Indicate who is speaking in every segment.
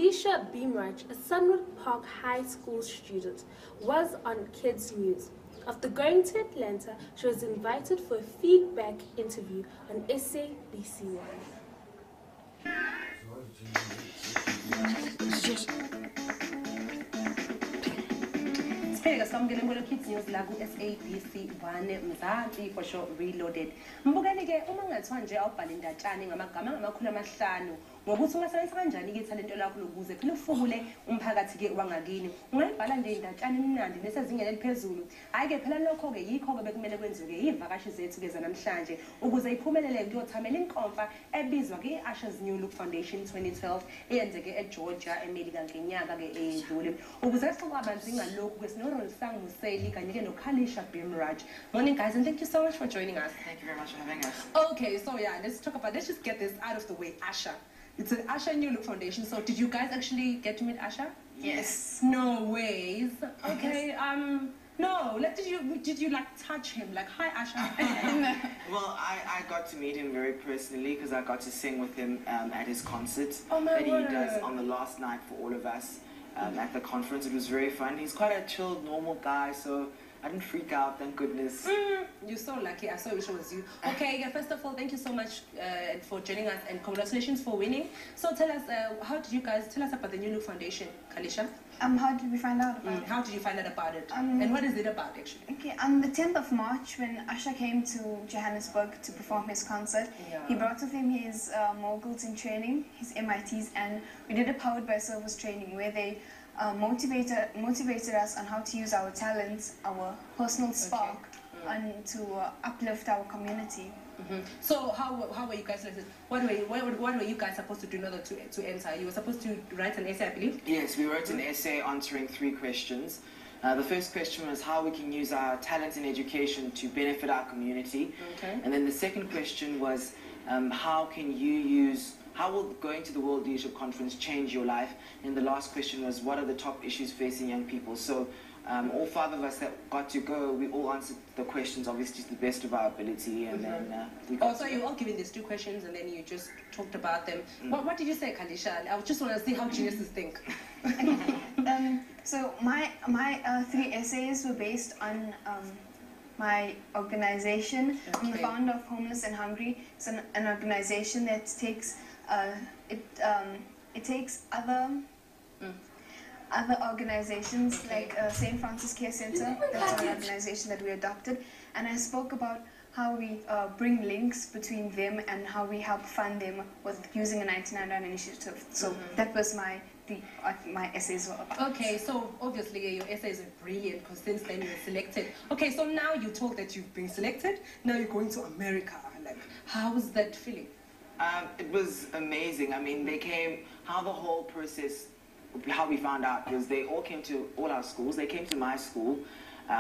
Speaker 1: Kalisha Beamraj, a Sunward Park High School student, was on Kids News. After going to Atlanta, she was invited for a feedback interview on SABC1.
Speaker 2: Samgele ngolo Kids News la ku SABC1 Mzansi for sure reloaded. Mbukani ke uma ngathiwa nje awubhala indatshana ngamagama ngamakhulu amahlanu ngokuthi ungasebenzisa kanjani ke talento lakho lokuze phela ufukule umphakathi ke wangakini. Ungayibhala nje indatshana emnandi nesezingeni eliphezulu. Hayi ke phela lokho ke yikho ke bekumele kwenziwe ivakashi zethu ke zanamhlanje ukuze iphumelele kuyothamela inkonfa ebizwa ke Asha's New Look Foundation 2012 eyenzeke eGeorgia eMelika ngenyaka ke edlule. Ukuze sixabanzi ngalokhu ke Kalisha Beamraj. Morning guys, and thank you so much for joining us.
Speaker 3: Thank you very much for having us.
Speaker 2: Okay, so yeah, let's just get this out of the way. Asha. It's an Asha New Look Foundation. So did you guys actually get to meet Asha?
Speaker 3: Yes.
Speaker 2: No ways. Okay, no, did you like touch him? Like, hi Asha.
Speaker 3: Well, I got to meet him very personally because I got to sing with him at his concert
Speaker 2: that
Speaker 3: he does on the last night for all of us. At the conference. It was very fun. He's quite a chilled, normal guy, so I didn't freak out, thank goodness.
Speaker 2: You're so lucky. I so wish it was you. Okay, first of all, thank you so much for joining us and congratulations for winning. So tell us, tell us about the New Look Foundation, Kalisha?
Speaker 4: How did we find out about it?
Speaker 2: How did you find out about it? And what is it about, actually?
Speaker 4: Okay, on the 10th of March, when Asha came to Johannesburg to perform his concert, he brought with him his moguls in training, his MITs, and we did a Powered by Service training where they motivated us on how to use our talents, our personal spark, and to uplift our community.
Speaker 2: So how were you guys selected? What were you guys supposed to do in order to enter? You were supposed to write an essay, I believe?
Speaker 3: Yes, we wrote an essay answering 3 questions. The first question was how we can use our talent in education to benefit our community. And then the second question was how will going to the World Leadership Conference change your life? And the last question was what are the top issues facing young people? So all 5 of us that got to go, we all answered the questions obviously to the best of our ability, and then we got
Speaker 2: so you all given these 2 questions and then you just talked about them. What did you say, Kalisha? I just want to see how geniuses think.
Speaker 4: So my 3 essays were based on my organization. I'm the founder of Homeless and Hungry. It's an organization that takes it takes other organizations like St. Francis Care Center. That's an organization that we adopted, and I spoke about how we bring links between them and how we help fund them with using a 99 initiative. So that was my essays were about.
Speaker 2: Okay, so obviously your essays are brilliant because since then you were selected. Okay, so now you're told that you've been selected. Now you're going to America. Like, how's that feeling?
Speaker 3: It was amazing. I mean, how the whole process, how we found out was they all came to all our schools. They came to my school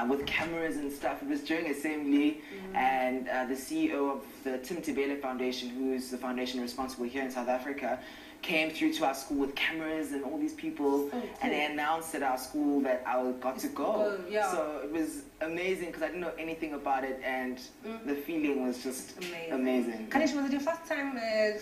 Speaker 3: with cameras and stuff. It was during assembly, and the CEO of the Tim Tibele Foundation, who is the foundation responsible here in South Africa, came through to our school with cameras and all these people, and they announced at our school that I got to go. So it was amazing because I didn't know anything about it, and the feeling was just amazing.
Speaker 2: Kalisha, was it your first time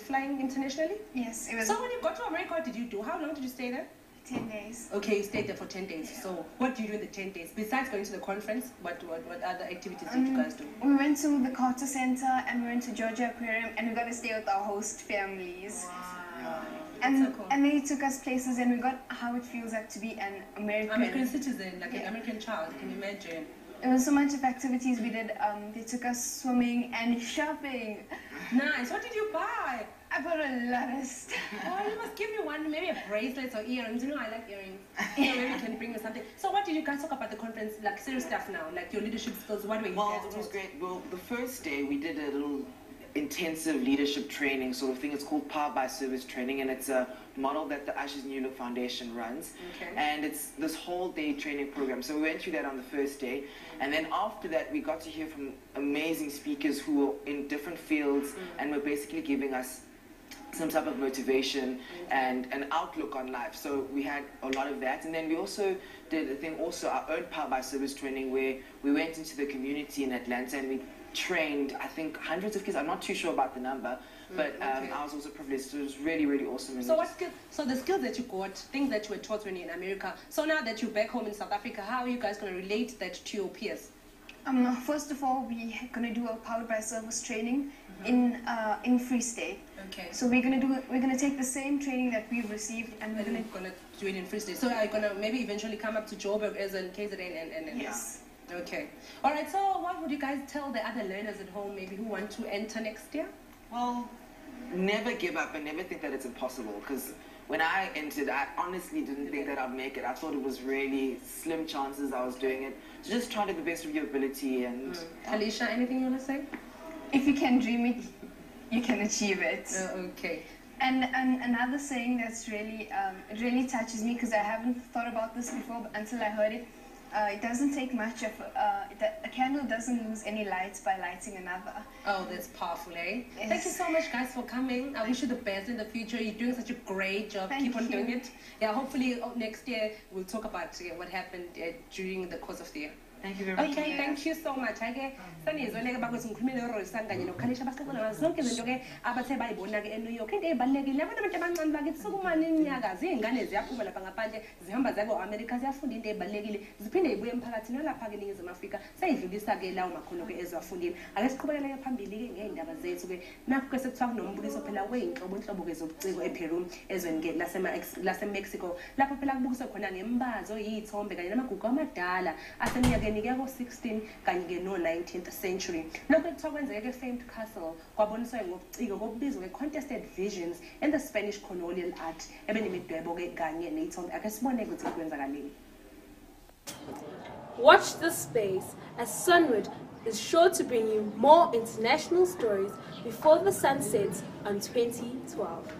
Speaker 2: flying internationally?
Speaker 4: Yes, it was.
Speaker 2: So when you got to America, what did you do? How long did you stay there?
Speaker 4: 10 days.
Speaker 2: Okay, you stayed there for 10 days. Yeah. So what do you do in the 10 days? Besides going to the conference, what other activities did you guys do?
Speaker 4: We went to the Carter Center and we went to Georgia Aquarium, and we got to stay with our host families.
Speaker 2: Wow.
Speaker 4: And, so cool. And they took us places, and we got how it feels like to be an American
Speaker 2: citizen, like an American child. Can you imagine?
Speaker 4: There was so much of activities we did. They took us swimming and shopping.
Speaker 2: Nice. What did you buy?
Speaker 4: I bought a lot of stuff.
Speaker 2: Oh, you must give me one, maybe a bracelet or earrings. You know, I like earrings. Maybe you can bring me something. So what did you guys talk about the conference, like serious stuff now, like your leadership skills? What were you guys
Speaker 3: it was great. Well, the first day we did a little intensive leadership training sort of thing. It's called Powered by Service training, and it's a model that the Asha's New Look Foundation runs. And it's this whole day training program. So we went through that on the first day, and then after that we got to hear from amazing speakers who were in different fields and were basically giving us some type of motivation and an outlook on life. So we had a lot of that, and then we also did our own Powered by Service training where we went into the community in Atlanta and we trained, I think, hundreds of kids. I'm not too sure about the number, but I was also privileged. So it was really, really awesome.
Speaker 2: So so the skills that you got, things that you were taught when you're in America, so now that you're back home in South Africa, how are you guys going to relate that to your peers?
Speaker 4: First of all, we're gonna do a powered by service training in Free State.
Speaker 2: Okay.
Speaker 4: So we're gonna take the same training that we've received, and we're gonna
Speaker 2: do it in Free State. So are you gonna maybe eventually come up to Joburg as in KZN and
Speaker 3: Yes.
Speaker 2: Okay. All right. So what would you guys tell the other learners at home, maybe who want to enter next year?
Speaker 3: Well, never give up and never think that it's impossible, because when I entered, I honestly didn't think that I'd make it. I thought it was really slim chances I was doing it. So just try to the best of your ability. And
Speaker 2: Alicia, anything you want to say?
Speaker 4: if you can dream it, you can achieve it.
Speaker 2: Okay.
Speaker 4: And another saying that's really it really touches me, because I haven't thought about this before, but until I heard it. It doesn't take much of a candle doesn't lose any light by lighting another.
Speaker 2: Oh, that's powerful, eh?
Speaker 4: Yes.
Speaker 2: Thank you so much, guys, for coming. I wish you the best in the future. You're doing such a great job.
Speaker 4: Thank
Speaker 2: Keep on
Speaker 4: you.
Speaker 2: doing it. Yeah, hopefully next year we'll talk about what happened during the course of the year.
Speaker 3: thank you very much.
Speaker 2: Okay, thank you so much. Ake sanizoleka bakwethu ngikhulumile uRoysani kanye noKhalisha basixoxela ngazo zonke izinto ke abathe bayibona ke eNew York. Into ezibalulekile abantu abancane bakithi sokumane inyakazi izingane ziyaphuma lapha ngaphandle zihamba zabe eAmerica ziyafunda into ezibalulekile ziphinde zibuye emphakathini lapha ke eNingizimu Afrika sayidlulisa ke lawo makhono ke eziwafundile. Ake siqhubekele phambili ke ngeindaba zethu ke nakho ke sekuthiwa kunombukiso phela weyinhlobo ke zobuciko ePeru ezweni ke laseMexico lapho phela kubukiswe khona ngembazo yizithombe kanye namagugu amadala aseminyakeni ke ko-16 kanye ke no-19th century. Lokho kuthiwa kwenzeke ke famed castle kwaboniswa ngobuciko bokubizwa ke-contested visions in the Spanish colonial art ebenemidwebo ke kanye neyithombe. Ake sibone ukuthi kwenzakaleni.
Speaker 1: Watch this space, as Sunward is sure to bring you more international stories before the sun sets on 2012.